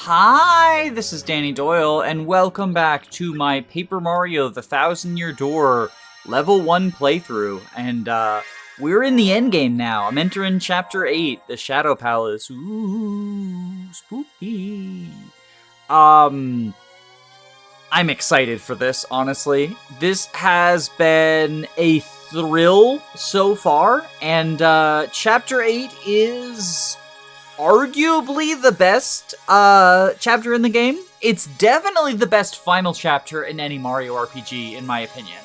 Hi, this is Danny Doyle, and welcome back to my Paper Mario The Thousand Year Door Level 1 playthrough. And, we're in the endgame now. I'm entering Chapter 8, the Shadow Palace. Ooh, spooky. I'm excited for this, honestly. This has been a thrill so far, and, Chapter 8 is arguably the best chapter in the game. It's definitely the best final chapter in any Mario RPG, in my opinion.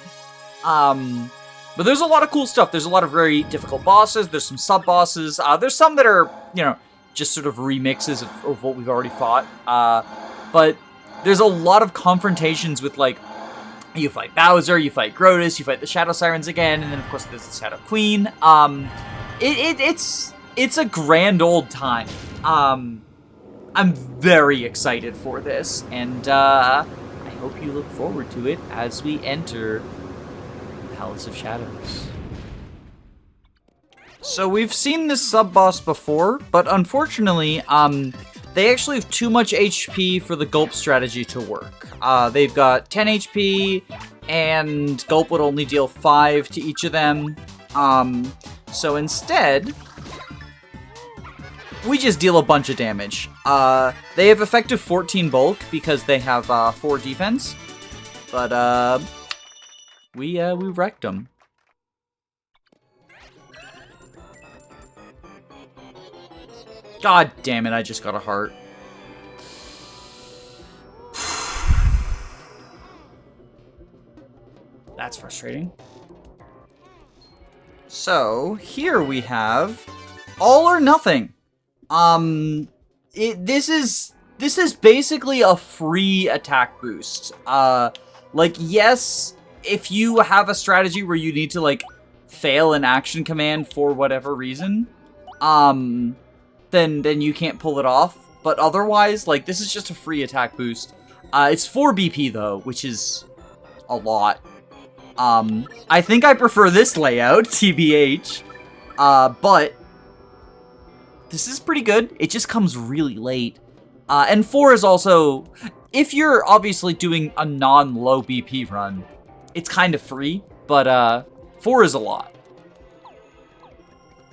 But there's a lot of cool stuff. There's a lot of very difficult bosses. There's some sub-bosses. There's some that are, just sort of remixes of what we've already fought. But there's a lot of confrontations with, like, you fight Bowser, you fight Grodus, you fight the Shadow Sirens again, and then, of course, there's the Shadow Queen. It's a grand old time. I'm very excited for this, and I hope you look forward to it as we enter Palace of Shadows. So we've seen this sub-boss before, but unfortunately, they actually have too much HP for the Gulp strategy to work. They've got 10 HP, and Gulp would only deal 5 to each of them. So instead, we just deal a bunch of damage. They have effective 14 bulk because they have 4 defense, but we wrecked them. God damn it! I just got a heart. That's frustrating. So here we have all or nothing. This is basically a free attack boost. Yes, if you have a strategy where you need to, like, fail an action command for whatever reason, then you can't pull it off. But otherwise, like, this is just a free attack boost. It's 4 BP, though, which is a lot. I think I prefer this layout, TBH. But this is pretty good. It just comes really late. And 4 is also, if you're obviously doing a non-low BP run, it's kind of free, but 4 is a lot.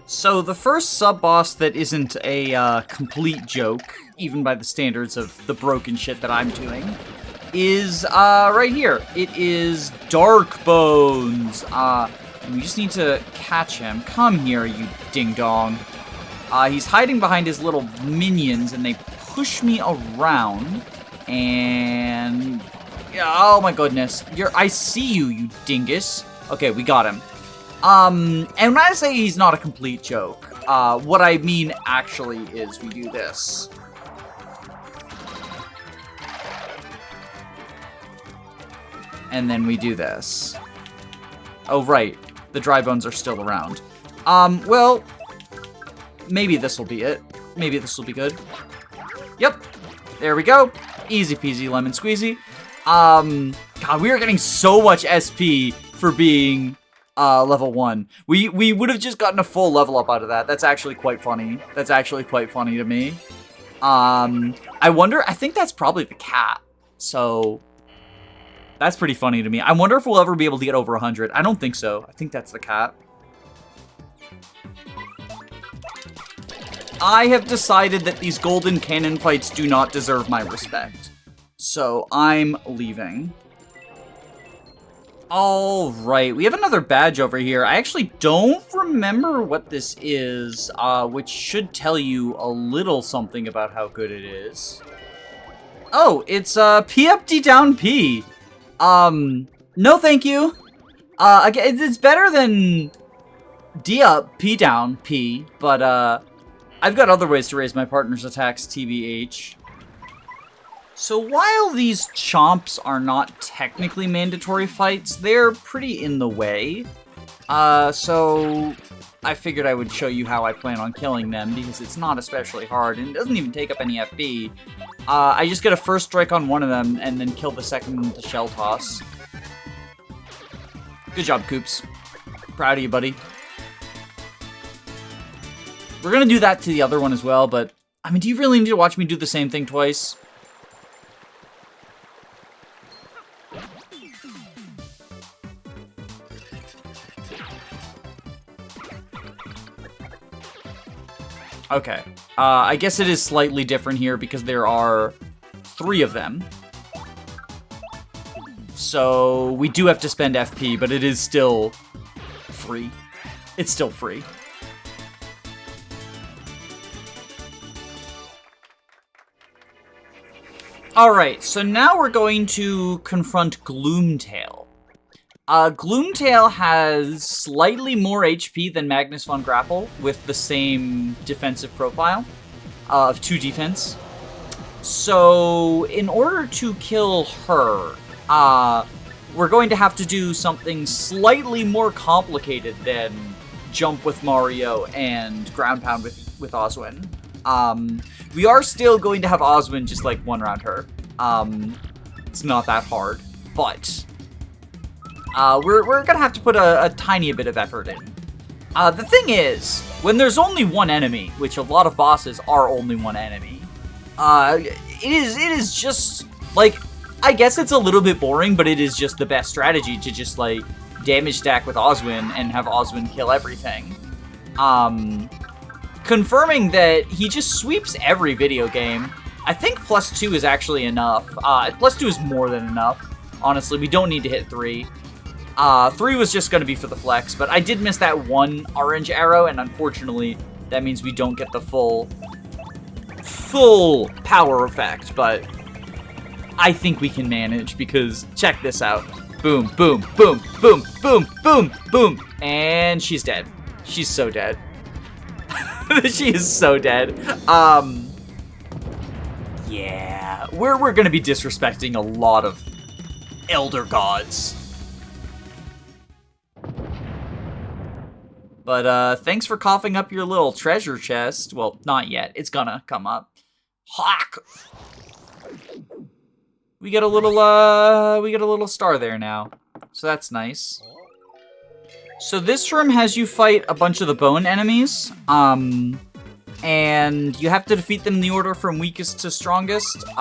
So the first sub-boss that isn't a complete joke, even by the standards of the broken shit that I'm doing, is right here. It is Dark Bones. We just need to catch him. Come here, you ding-dong. He's hiding behind his little minions, and they push me around. And oh my goodness, I see you, you dingus. Okay, we got him. And when I say he's not a complete joke, what I mean actually is we do this. And then we do this. Oh, right. The dry bones are still around. Well, maybe this will be it. Maybe this will be good. Yep. There we go. Easy peasy lemon squeezy. God, we are getting so much SP for being level 1. We would have just gotten a full level up out of that. That's actually quite funny. That's actually quite funny to me. I wonder, I think that's probably the cat. So that's pretty funny to me. I wonder if we'll ever be able to get over 100. I don't think so. I think that's the cat. I have decided that these golden cannon fights do not deserve my respect. So I'm leaving. Alright, we have another badge over here. I actually don't remember what this is, which should tell you a little something about how good it is. Oh, it's P up, D down, P. No thank you. Again, it's better than D up, P down, P, but I've got other ways to raise my partner's attacks, TBH. So while these chomps are not technically mandatory fights, they're pretty in the way. So I figured I would show you how I plan on killing them, because it's not especially hard, and it doesn't even take up any FP. I just get a first strike on one of them, and then kill the second one with the shell toss. Good job, Koops. Proud of you, buddy. We're gonna do that to the other one as well, but I mean, do you really need to watch me do the same thing twice? Okay. I guess it is slightly different here because there are 3 of them. So we do have to spend FP, but it is still free. It's still free. Alright, so now we're going to confront Gloomtail. Gloomtail has slightly more HP than Magnus von Grapple, with the same defensive profile of 2 defense. So, in order to kill her, we're going to have to do something slightly more complicated than jump with Mario and ground pound with Oswin. We are still going to have Oswin just, like, one-round her. It's not that hard, but we're gonna have to put a tiny bit of effort in. The thing is, when there's only one enemy, which a lot of bosses are only one enemy, it is just, like, I guess it's a little bit boring, but it is just the best strategy to just, like, damage stack with Oswin and have Oswin kill everything. Confirming that he just sweeps every video game. I think +2 is actually enough. +2 is more than enough. Honestly, we don't need to hit 3. 3 was just going to be for the flex, but I did miss that one orange arrow, and unfortunately, that means we don't get the full power effect, but I think we can manage, because check this out. Boom, boom, boom, boom, boom, boom, boom, and she's dead. She's so dead. She is so dead. Yeah, we're gonna be disrespecting a lot of elder gods. But, thanks for coughing up your little treasure chest. Well, not yet. It's gonna come up. Hawk! We get a little star there now. So that's nice. So this room has you fight a bunch of the bone enemies. And you have to defeat them in the order from weakest to strongest. These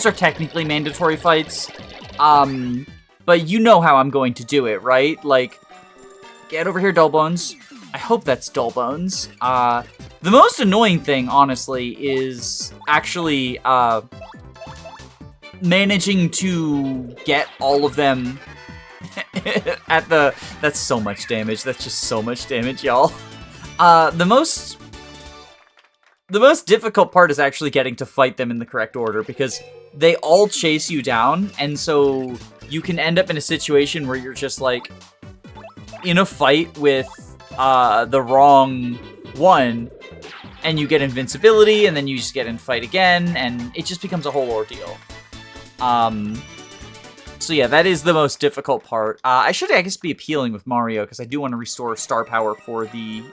are technically mandatory fights. But you know how I'm going to do it, right? Like, get over here, Dullbones. I hope that's Dullbones. The most annoying thing, honestly, is actually, managing to get all of them at the... That's so much damage. That's just so much damage, y'all. The most difficult part is actually getting to fight them in the correct order, because they all chase you down, and so you can end up in a situation where you're just, like, in a fight with the wrong one, and you get invincibility, and then you just get in fight again, and it just becomes a whole ordeal. So yeah, that is the most difficult part. I should, I guess, be appealing with Mario, because I do want to restore star power for the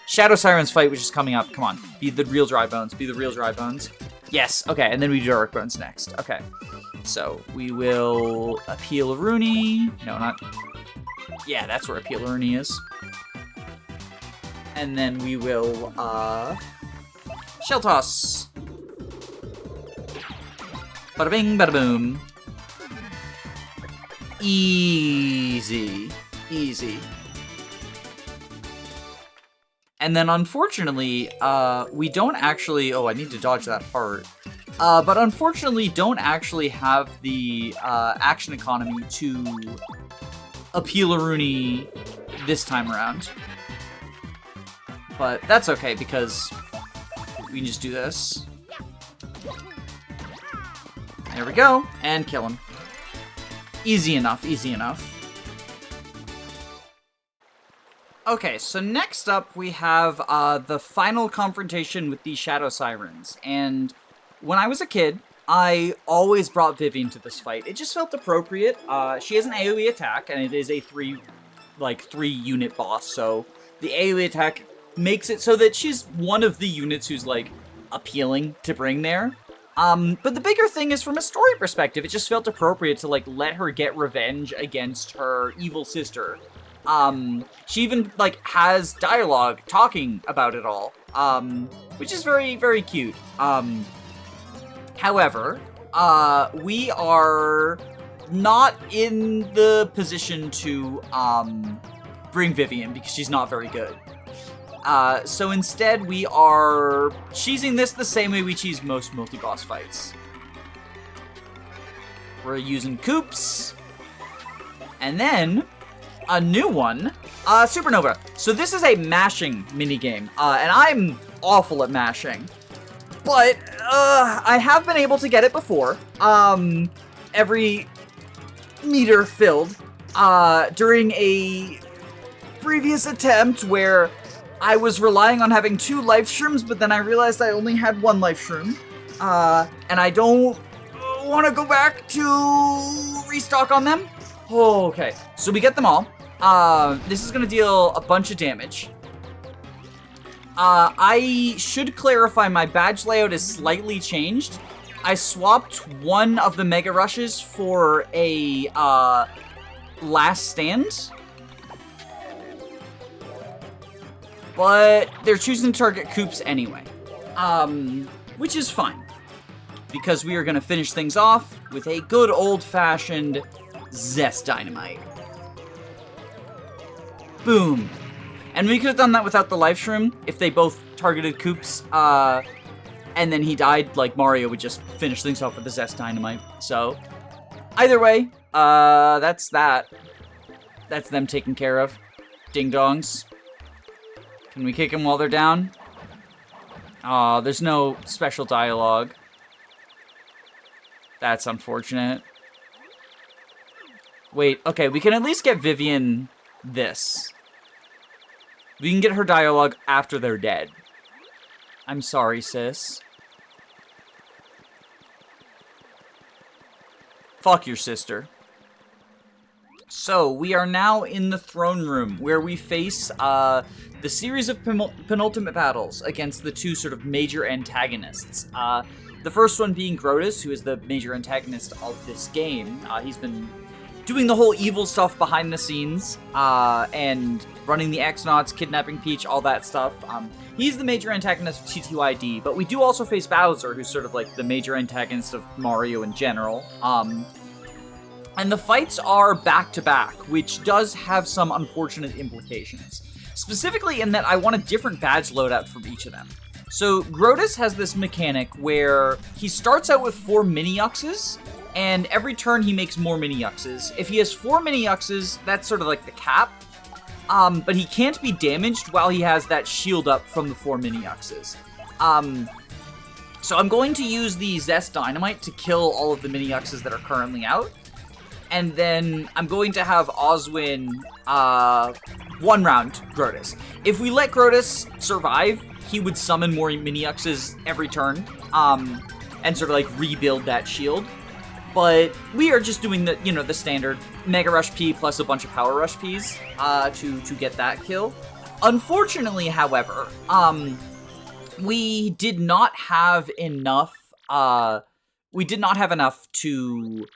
Shadow Sirens fight, which is coming up. Come on, be the real dry bones, be the real dry bones. Yes, okay, and then we do Dark Bones next. Okay, so we will appeal Rooney. No, not... Yeah, that's where appeal Rooney is. And then we will, Shell Toss. Bada bing, bada boom. Easy. Easy. And then, unfortunately, we don't actually... Oh, I need to dodge that part. But unfortunately, don't actually have the action economy to appeal Rooney this time around. But that's okay, because we can just do this. There we go, and kill him. Easy enough, easy enough. Okay, so next up we have the final confrontation with the Shadow Sirens. And when I was a kid, I always brought Vivian to this fight. It just felt appropriate. She has an AoE attack, and it is a 3-unit boss, so the AoE attack makes it so that she's one of the units who's, like, appealing to bring there. But the bigger thing is, from a story perspective, it just felt appropriate to, like, let her get revenge against her evil sister. She even, like, has dialogue talking about it all. which is very, very cute. However, we are not in the position to bring Vivian because she's not very good. So instead, we are cheesing this the same way we cheese most multi-boss fights. We're using Koops, and then a new one, Supernova. So this is a mashing minigame, and I'm awful at mashing, but I have been able to get it before. Every meter filled during a previous attempt where I was relying on having 2 life shrooms, but then I realized I only had 1 life shroom, and I don't want to go back to restock on them. Oh, okay, so we get them all. This is gonna deal a bunch of damage. I should clarify my badge layout is slightly changed. I swapped one of the Mega Rushes for a Last Stand. But they're choosing to target Koops anyway. Which is fine. Because we are going to finish things off with a good old-fashioned Zest Dynamite. Boom. And we could have done that without the Life Shroom if they both targeted Koops, and then he died, like Mario would just finish things off with the Zest Dynamite. So, either way, that's that. That's them taken care of. Ding-dongs. Can we kick them while they're down? Aw, there's no special dialogue. That's unfortunate. Wait, okay, we can at least get Vivian this. We can get her dialogue after they're dead. I'm sorry, sis. Fuck your sister. So, we are now in the throne room, where we face the series of penultimate battles against the 2 sort of major antagonists. The first one being Grodus, who is the major antagonist of this game. He's been doing the whole evil stuff behind the scenes, and running the X-Nauts, kidnapping Peach, all that stuff. He's the major antagonist of TTYD, but we do also face Bowser, who's sort of like the major antagonist of Mario in general. And the fights are back-to-back, which does have some unfortunate implications. Specifically in that I want a different badge loadout from each of them. So Grodus has this mechanic where he starts out with 4 mini-yuxes, and every turn he makes more mini-yuxes. If he has 4 mini-yuxes, that's sort of like the cap. But he can't be damaged while he has that shield up from the 4 mini-yuxes. So I'm going to use the Zest Dynamite to kill all of the mini-yuxes that are currently out. And then I'm going to have Oswin one-round Grodus. If we let Grodus survive, he would summon more mini-yuxes every turn, and sort of like rebuild that shield. But we are just doing the, the standard Mega Rush P plus a bunch of Power Rush Ps to get that kill. Unfortunately, however, we did not have enough. To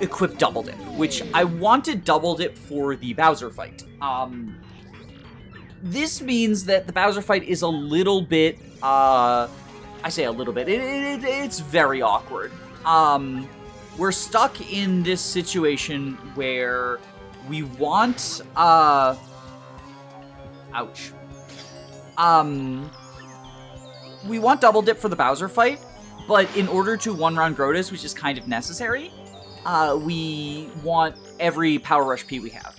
equip Double Dip, which I wanted Double Dip for the Bowser fight. This means that the Bowser fight is a little bit, I say a little bit, it's very awkward. We're stuck in this situation where we want, ouch. We want Double Dip for the Bowser fight, but in order to one-round Grodus, which is kind of necessary, we want every Power Rush P we have.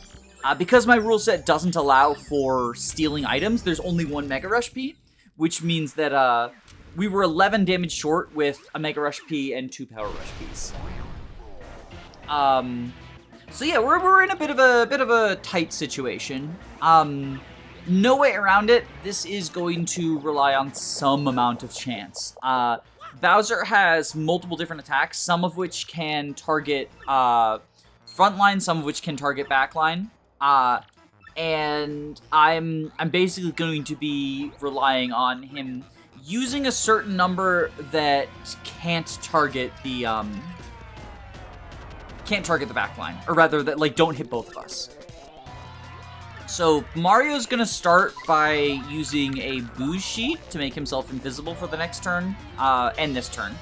Because my rule set doesn't allow for stealing items, there's only 1 Mega Rush P, which means that we were 11 damage short with a Mega Rush P and 2 Power Rush Ps. So yeah, we're in a bit of a tight situation. No way around it. This is going to rely on some amount of chance. Bowser has multiple different attacks, some of which can target frontline, some of which can target backline. And I'm basically going to be relying on him using a certain number that can't target the backline, or rather that like don't hit both of us. So Mario's gonna start by using a booze sheet to make himself invisible for the next turn, and this turn.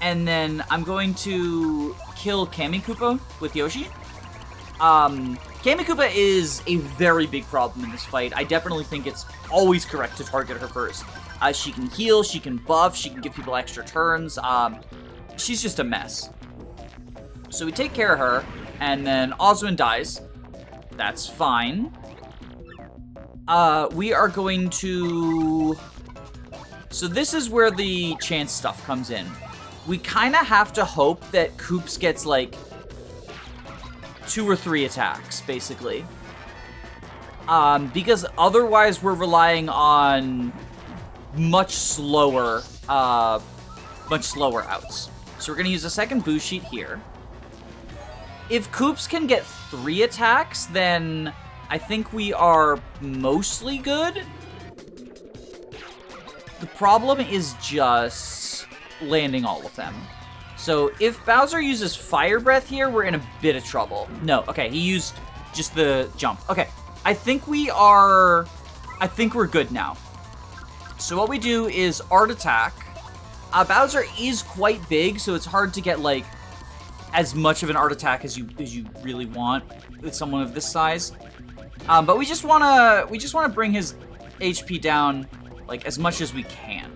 And then I'm going to kill Kammy Koopa with Yoshi. Kammy Koopa is a very big problem in this fight. I definitely think it's always correct to target her first. She can heal, she can buff, she can give people extra turns. She's just a mess. So we take care of her, and then Oswin dies. That's fine. We are going to... So this is where the chance stuff comes in. We kind of have to hope that Koops gets, like, 2 or 3 attacks, basically. Because otherwise we're relying on much slower outs. So we're going to use a second boost sheet here. If Koops can get 3 attacks, then I think we are mostly good. The problem is just landing all of them. So if Bowser uses Fire Breath here, we're in a bit of trouble. No, okay, he used just the jump. Okay, I think we're good now. So what we do is Art Attack. Bowser is quite big, so it's hard to get, like, as much of an art attack as you really want with someone of this size. But we just wanna bring his HP down, like, as much as we can.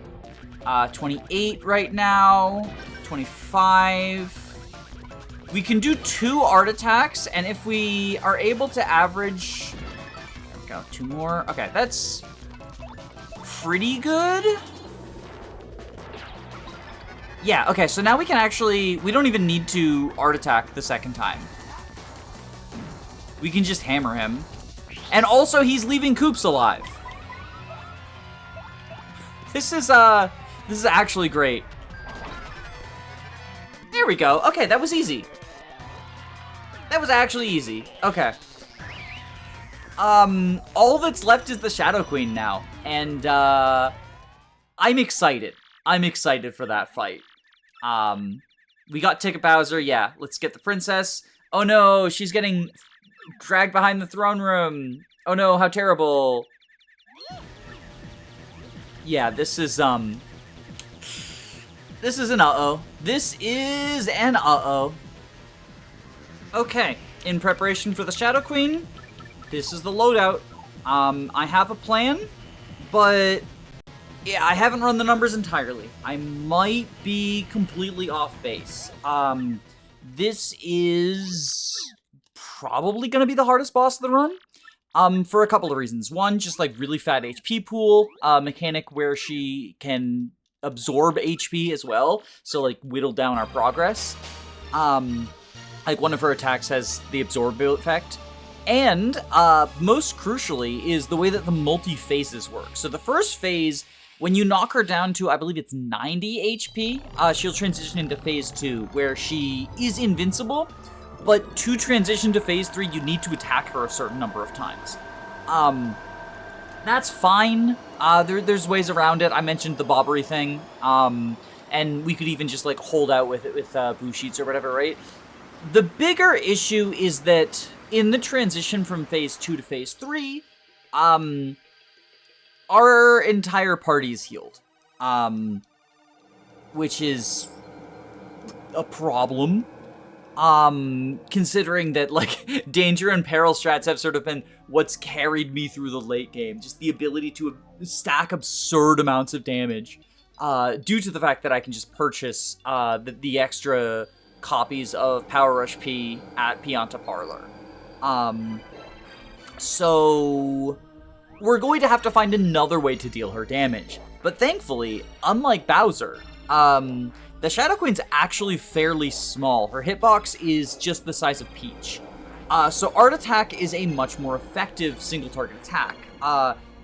28 right now, 25. We can do 2 art attacks, and if we are able to average, there we go, 2 more. Okay, that's pretty good. Yeah, okay, so now we can actually... We don't even need to art attack the second time. We can just hammer him. And also, he's leaving Koops alive. This is actually great. There we go. Okay, that was easy. That was actually easy. Okay. All that's left is the Shadow Queen now. And, I'm excited. I'm excited for that fight. We got Ticket Bowser, yeah. Let's get the princess. Oh no, she's getting dragged behind the throne room. Oh no, how terrible. Yeah, this is an uh-oh. This is an uh-oh. Okay, in preparation for the Shadow Queen, this is the loadout. I have a plan, but... yeah, I haven't run the numbers entirely. I might be completely off base. This is probably going to be the hardest boss of the run, for a couple of reasons. One, just like really fat HP pool, mechanic where she can absorb HP as well, so like whittle down our progress. Like one of her attacks has the absorb effect. And most crucially is the way that the multi-phases work. So the first phase, when you knock her down to, I believe it's 90 HP, she'll transition into phase 2, where she is invincible, but to transition to phase 3, you need to attack her a certain number of times. That's fine. There's ways around it. I mentioned the bobbery thing, and we could even just like hold out with it with boo sheets or whatever, right? The bigger issue is that in the transition from phase 2 to phase 3, our entire party's healed, which is a problem, considering that, like, danger and peril strats have sort of been what's carried me through the late game, just the ability to stack absurd amounts of damage, due to the fact that I can just purchase the extra copies of Power Rush P at Pianta Parlor. So... we're going to have to find another way to deal her damage. But thankfully, unlike Bowser, the Shadow Queen's actually fairly small. Her hitbox is just the size of Peach. So Art Attack is a much more effective single-target attack.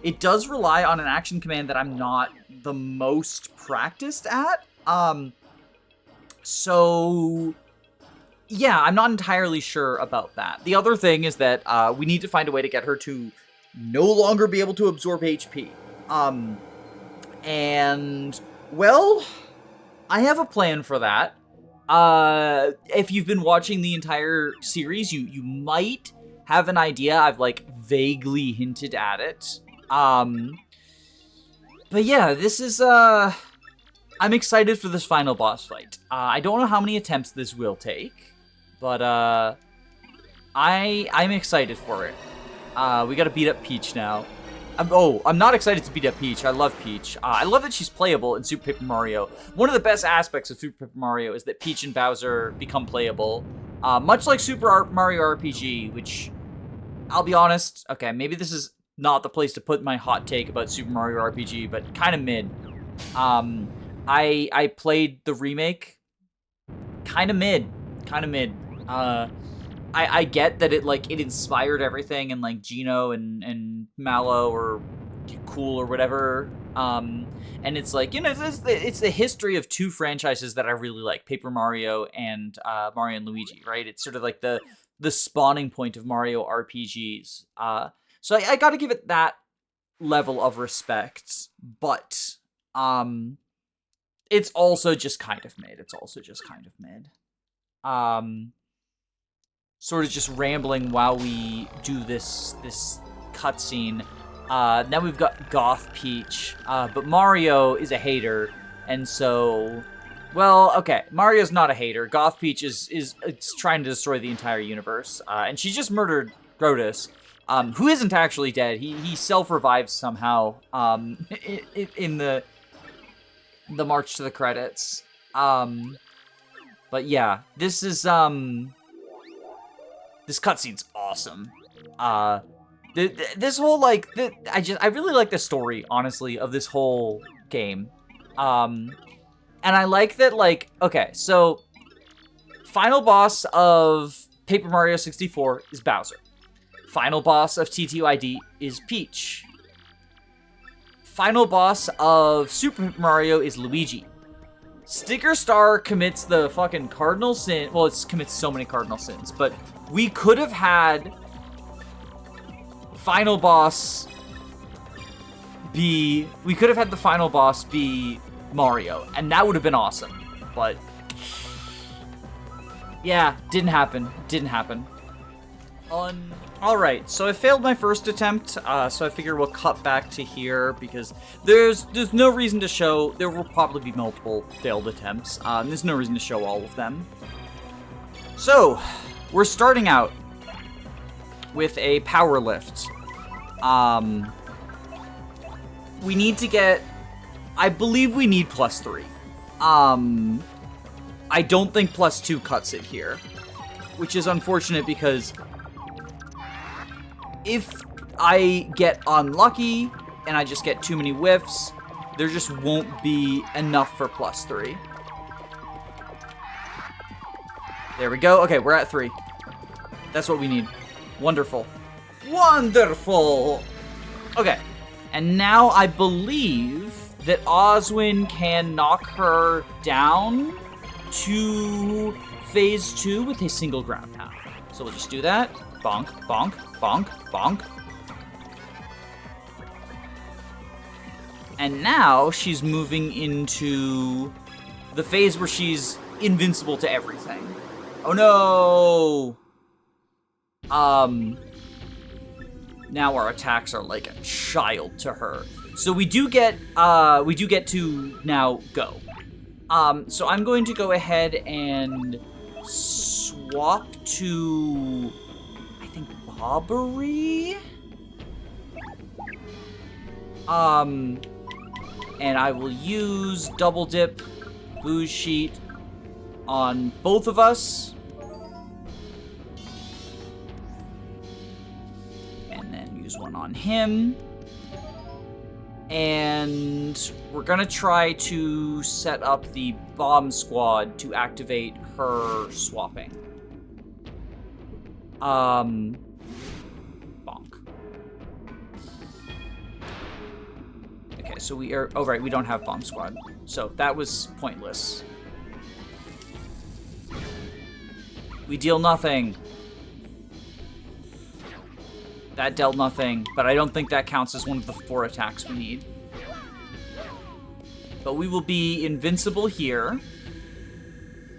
It does rely on an action command that I'm not the most practiced at. So... yeah, I'm not entirely sure about that. The other thing is that we need to find a way to get her to no longer be able to absorb HP. And, well, I have a plan for that. If you've been watching the entire series, you might have an idea. I've, like, vaguely hinted at it. But yeah, this is, I'm excited for this final boss fight. I don't know how many attempts this will take, but, I'm excited for it. We gotta beat up Peach now. I'm not excited to beat up Peach. I love Peach. I love that she's playable in Super Paper Mario. One of the best aspects of Super Paper Mario is that Peach and Bowser become playable. Much like Super Mario RPG, which, I'll be honest, okay, maybe this is not the place to put my hot take about Super Mario RPG, but kind of mid. I played the remake, kind of mid. I get that it inspired everything, and like Geno and Mallow or Cool or whatever. And it's like, you know, it's the history of two franchises that I really like, Paper Mario and Mario and Luigi, right? It's sort of like the spawning point of Mario RPGs. So I gotta give it that level of respect, but it's also just kind of mid. Sort of just rambling while we do this cutscene. Now we've got Goth Peach, but Mario is a hater, and so, well, okay, Mario's not a hater. Goth Peach is trying to destroy the entire universe, and she just murdered Grodus, who isn't actually dead. He self-revives somehow in the march to the credits. But yeah, this is this cutscene's awesome. This whole, like, I really like the story, honestly, of this whole game. And I like that, like, okay, so final boss of Paper Mario 64 is Bowser. Final boss of TTYD is Peach. Final boss of Super Mario is Luigi. Sticker Star commits the fucking cardinal sin. Well, it commits so many cardinal sins, but we could have had final boss be... We could have had the final boss be Mario, and that would have been awesome. But yeah, didn't happen. Alright, so I failed my first attempt, so I figure we'll cut back to here, because there's no reason to show... There will probably be multiple failed attempts, and there's no reason to show all of them. So, we're starting out with a power lift. We need to get... I believe we need +3. I don't think +2 cuts it here, which is unfortunate because if I get unlucky and I just get too many whiffs, there just won't be enough for +3. There we go. Okay, we're at 3. That's what we need. Wonderful. Wonderful! Okay, and now I believe that Oswin can knock her down to phase 2 with a single ground pound. So we'll just do that. Bonk, bonk, bonk, bonk. And now she's moving into the phase where she's invincible to everything. Oh no! Now our attacks are like a child to her. So we do get to now go. So I'm going to go ahead and swap to, I think, Bobbery? And I will use Double Dip, Booze Sheet on both of us. And then use one on him. And we're gonna try to set up the bomb squad to activate her swapping. Bonk. Okay, so we are... Oh, right, we don't have bomb squad. So that was pointless. We deal nothing. That dealt nothing, but I don't think that counts as one of the 4 attacks we need. But we will be invincible here.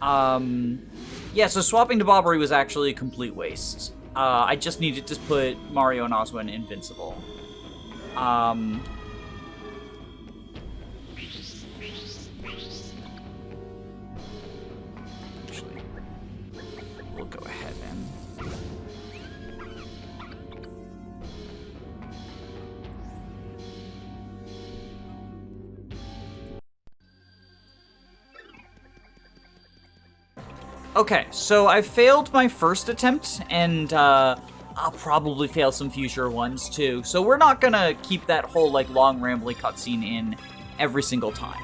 Yeah, so swapping to Bobbery was actually a complete waste. I just needed to put Mario and Oswin invincible. Actually, we'll go ahead and... Okay, so I failed my first attempt, and I'll probably fail some future ones too. So we're not gonna keep that whole like long rambly cutscene in every single time.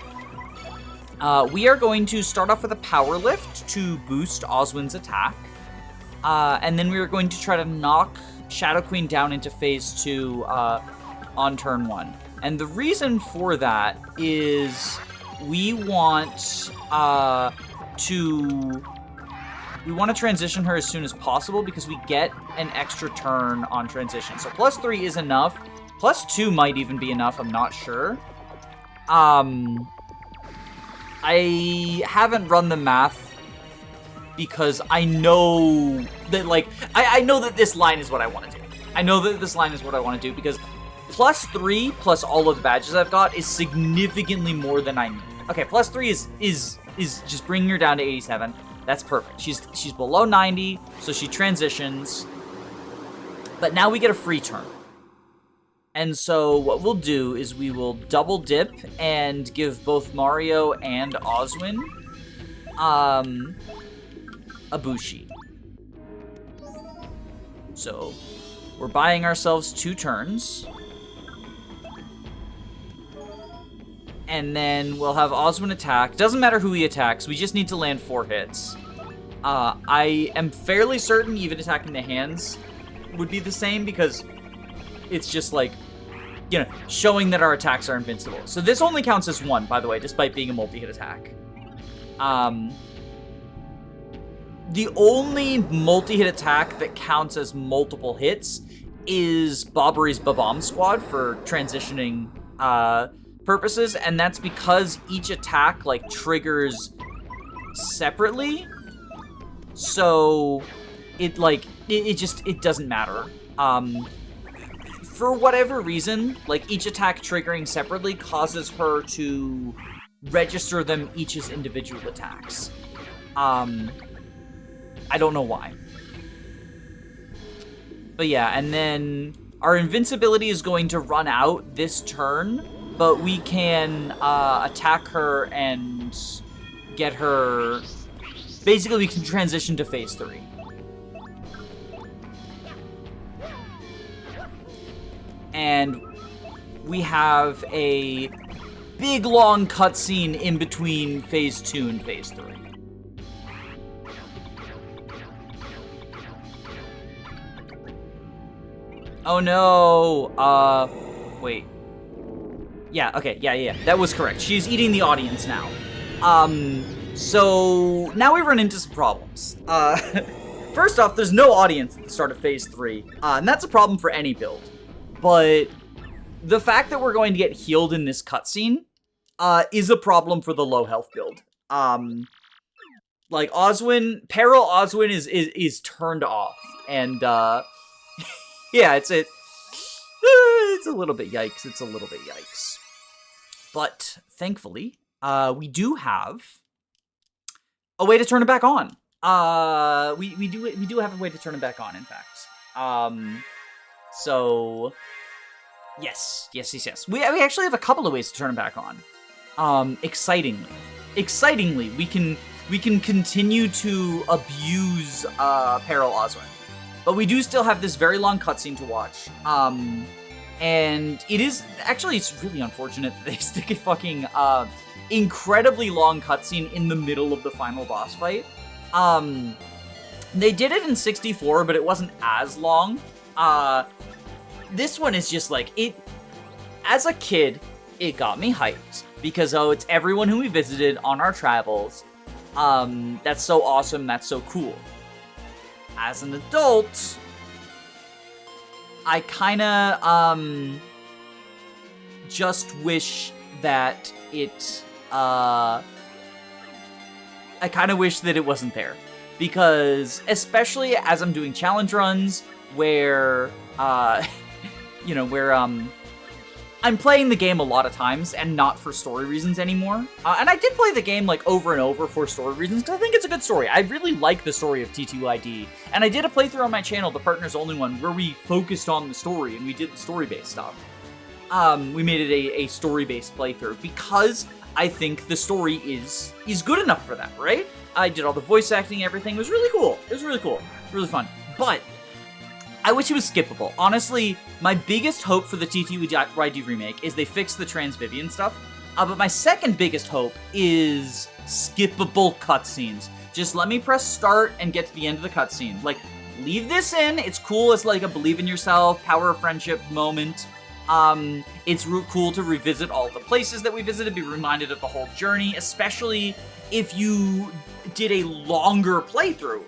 We are going to start off with a power lift to boost Oswin's attack, and then we are going to try to knock Shadow Queen down into phase 2 on turn 1. And the reason for that is we want to transition her as soon as possible because we get an extra turn on transition. So +3 is enough. +2 might even be enough, I'm not sure. I haven't run the math because I know that, like, I know that this line is what I want to do. I know that this line is what I want to do because +3 plus all of the badges I've got is significantly more than I need. Okay, +3 is just bringing her down to 87. That's perfect. She's below 90, so she transitions. But now we get a free turn. And so what we'll do is we will double dip and give both Mario and Oswin a Bushi. So we're buying ourselves 2 turns. And then we'll have Oswin attack. Doesn't matter who he attacks, we just need to land 4 hits. I am fairly certain even attacking the hands would be the same because it's just like, you know, showing that our attacks are invincible. So this only counts as 1, by the way, despite being a multi-hit attack. The only multi-hit attack that counts as multiple hits is Bobbery's Babam Squad for transitioning purposes, and that's because each attack like triggers separately, so it doesn't matter. For whatever reason, like each attack triggering separately causes her to register them each as individual attacks. I don't know why, but yeah. And then our invincibility is going to run out this turn, but we can attack her and get her... Basically, we can transition to phase 3. And we have a big, long cutscene in between phase 2 and phase 3. Oh no! Wait. Yeah, okay, yeah. That was correct. She's eating the audience now. So now we run into some problems. First off, there's no audience at the start of phase 3, and that's a problem for any build. But the fact that we're going to get healed in this cutscene is a problem for the low health build. Like Oswin, Peril Oswin is turned off, and yeah, it's a little bit yikes. It's a little bit yikes. But thankfully, we do have a way to turn it back on. We do have a way to turn it back on, in fact. So yes. We actually have a couple of ways to turn it back on. Excitingly, we can continue to abuse Peril Oswin. But we do still have this very long cutscene to watch. And it's really unfortunate that they stick a fucking incredibly long cutscene in the middle of the final boss fight. They did it in 64, but it wasn't as long. This one is just like, as a kid, it got me hyped. Because, it's everyone who we visited on our travels. That's so awesome, that's so cool. As an adult, I kinda, just wish that I kinda wish that it wasn't there. because especially as I'm doing challenge runs where, you know, where, I'm playing the game a lot of times and not for story reasons anymore. And I did play the game like over and over for story reasons because I think it's a good story. I really like the story of TTYD. And I did a playthrough on my channel, the Partners Only one, where we focused on the story and we did the story-based stuff. We made it a story-based playthrough because I think the story is good enough for that, right? I did all the voice acting, everything. It was really cool. It was really cool. Really fun. But I wish it was skippable. Honestly, my biggest hope for the TTYD remake is they fix the Transvivian stuff. But my second biggest hope is skippable cutscenes. Just let me press start and get to the end of the cutscene. Like, leave this in. It's cool as like a believe in yourself, power of friendship moment. It's cool to revisit all the places that we visited, be reminded of the whole journey, especially if you did a longer playthrough,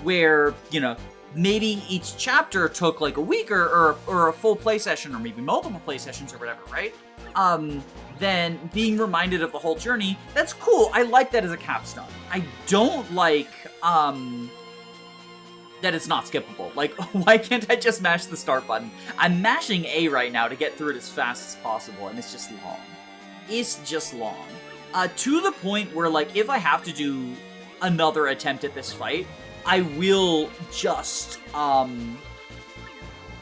where, you know, maybe each chapter took like a week or a full play session or maybe multiple play sessions or whatever, right? Then being reminded of the whole journey, that's cool. I like that as a capstone. I don't like, that it's not skippable. Like, why can't I just mash the start button? I'm mashing A right now to get through it as fast as possible, and it's just long. It's just long. To the point where, like, if I have to do another attempt at this fight, I will just,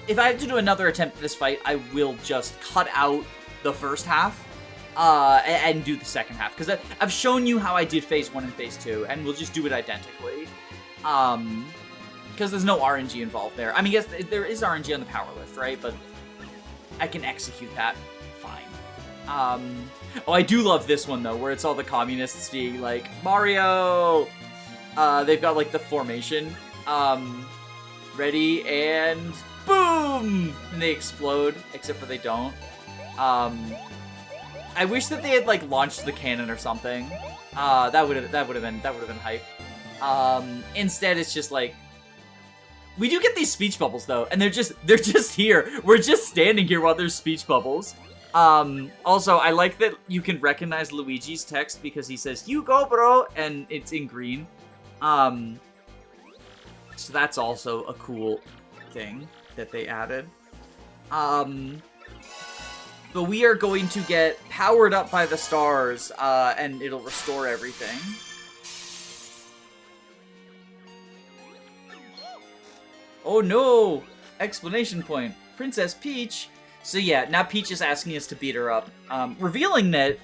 if I have to do another attempt at this fight, I will just cut out the first half, and do the second half. Because I've shown you how I did Phase 1 and Phase 2, and we'll just do it identically. Because there's no RNG involved there. I mean, yes, there is RNG on the power lift, right? But I can execute that fine. Oh, I do love this one, though, where it's all the communists being like, Mario! They've got, like, the formation. Ready, and boom! And they explode, except for they don't. I wish that they had, like, launched the cannon or something. That would have been hype. Instead, it's just, like, we do get these speech bubbles, though, and they're just here. We're just standing here while there's speech bubbles. Also, I like that you can recognize Luigi's text because he says, "You go, bro," and it's in green. So that's also a cool thing that they added. But we are going to get powered up by the stars, and it'll restore everything. Oh no! Explanation point. Princess Peach. So yeah, now Peach is asking us to beat her up, revealing that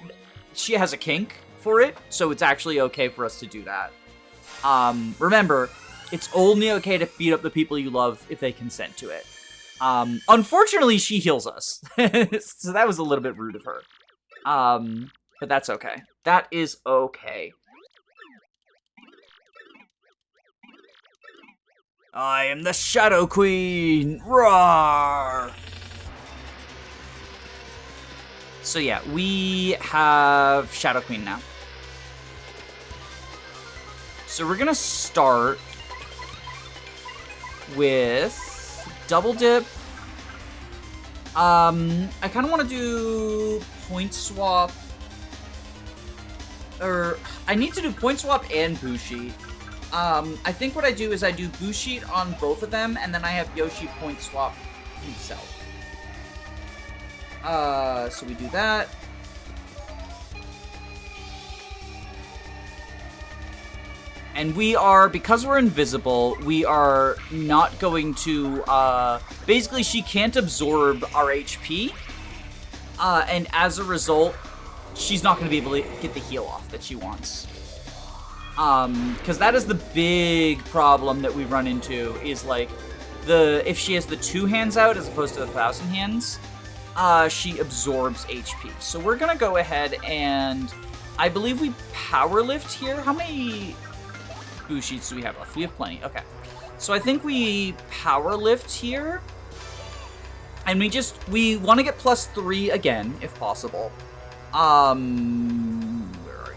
she has a kink for it, so it's actually okay for us to do that. Remember, it's only okay to beat up the people you love if they consent to it. Unfortunately, she heals us, so that was a little bit rude of her. But that's okay. That is okay. I am the Shadow Queen! Roar! So yeah, we have Shadow Queen now. So we're gonna start with Double Dip. I kind of want to do Point Swap. Or, I need to do Point Swap and Bushi. I think what I do is I do Bushi on both of them, and then I have Yoshi Point Swap himself. So we do that. And we are, because we're invisible, we are not going to, basically she can't absorb our HP. And as a result, she's not going to be able to get the heal off that she wants. Because that is the big problem that we run into, is like, if she has the 2 hands out as opposed to the 1,000 hands, she absorbs HP. So we're gonna go ahead and, I believe we power lift here. How many Bushis do we have left? We have plenty, okay. So I think we power lift here. And we want to get +3 again, if possible. Where are you?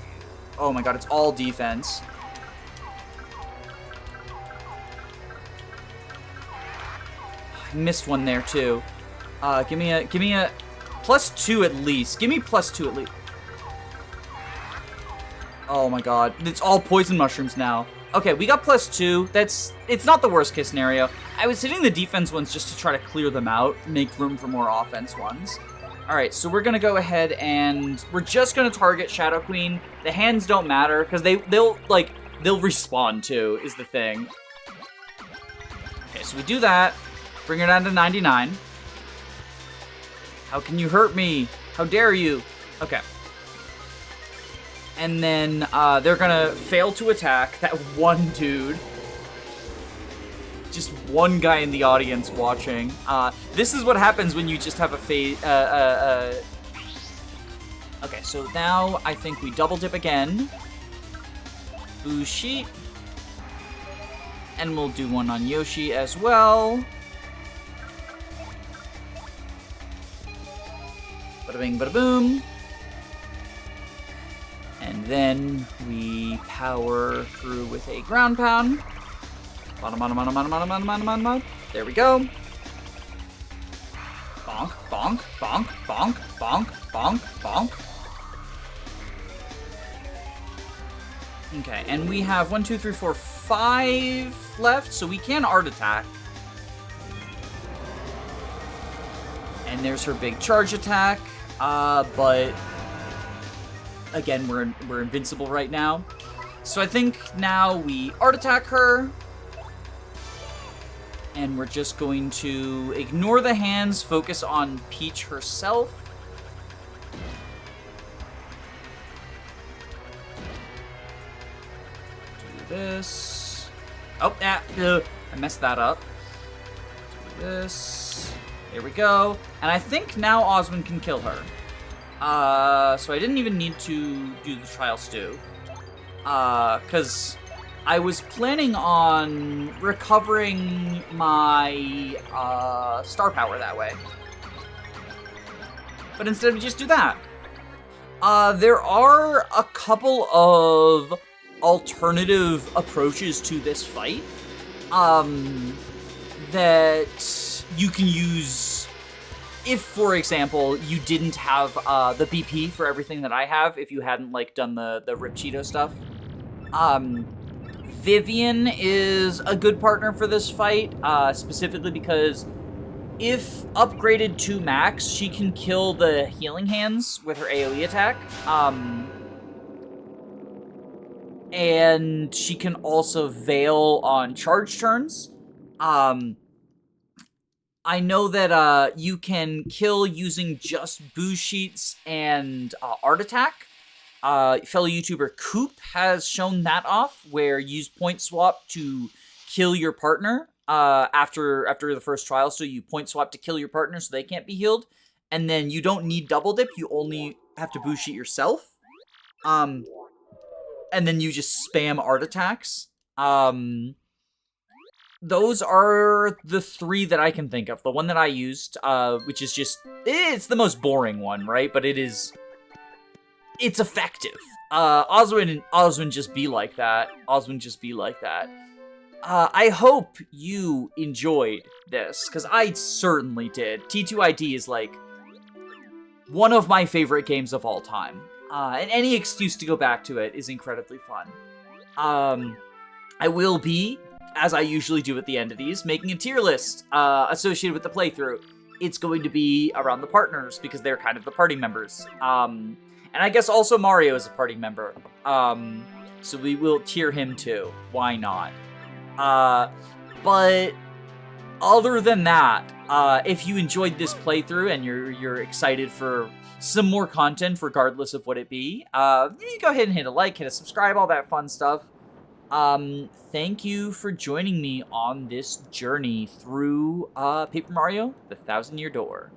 Oh my god, it's all defense. I missed one there too. Give me a +2 at least. Give me +2 at least. Oh my god, it's all poison mushrooms now. Okay, we got +2. It's not the worst case scenario. I was hitting the defense ones just to try to clear them out, make room for more offense ones. All right, so we're gonna go ahead and we're just gonna target Shadow Queen. The hands don't matter because they'll respawn too, is the thing. Okay, so we do that. Bring her down to 99. How can you hurt me? How dare you? Okay. And then they're gonna fail to attack that one dude. Just one guy in the audience watching. This is what happens when you just have a phase. Okay, so now I think we double dip again. Boo sheet. And we'll do one on Yoshi as well. Bada bing, bada boom. And then we power through with a ground pound. There we go. Bonk, bonk, bonk, bonk, bonk, bonk, bonk. Okay, and we have 1, 2, 3, 4, 5 left, so we can art attack. And there's her big charge attack, but again, we're invincible right now. So I think now we art attack her. And we're just going to ignore the hands, focus on Peach herself. Do this. Oh, I messed that up. Do this. There we go. And I think now Osmond can kill her. So I didn't even need to do the trial stew. Because I was planning on recovering my star power that way. But instead we just do that. There are a couple of alternative approaches to this fight that you can use if, for example, you didn't have the BP for everything that I have, if you hadn't like done the Rip Cheeto stuff. Vivian is a good partner for this fight, specifically because if upgraded to max, she can kill the healing hands with her AoE attack. And she can also veil on charge turns. I know that you can kill using just boo sheets and art attack. Fellow YouTuber Coop has shown that off, where you use point swap to kill your partner after the first trial. So you point swap to kill your partner so they can't be healed. And then you don't need double dip, you only have to boo sheet yourself. And then you just spam art attacks. Those are the 3 that I can think of. The one that I used, which is just, it's the most boring one, right? But it's effective. Oswin just be like that. Oswin just be like that. I hope you enjoyed this, because I certainly did. TTYD is like one of my favorite games of all time. And any excuse to go back to it is incredibly fun. I will be, as I usually do at the end of these, making a tier list associated with the playthrough. It's going to be around the partners, because they're kind of the party members. And I guess also Mario is a party member. So we will tier him too. Why not? But other than that, if you enjoyed this playthrough and you're excited for some more content, regardless of what it be, you go ahead and hit a like, hit a subscribe, all that fun stuff. Thank you for joining me on this journey through Paper Mario: The 1000-Year Door.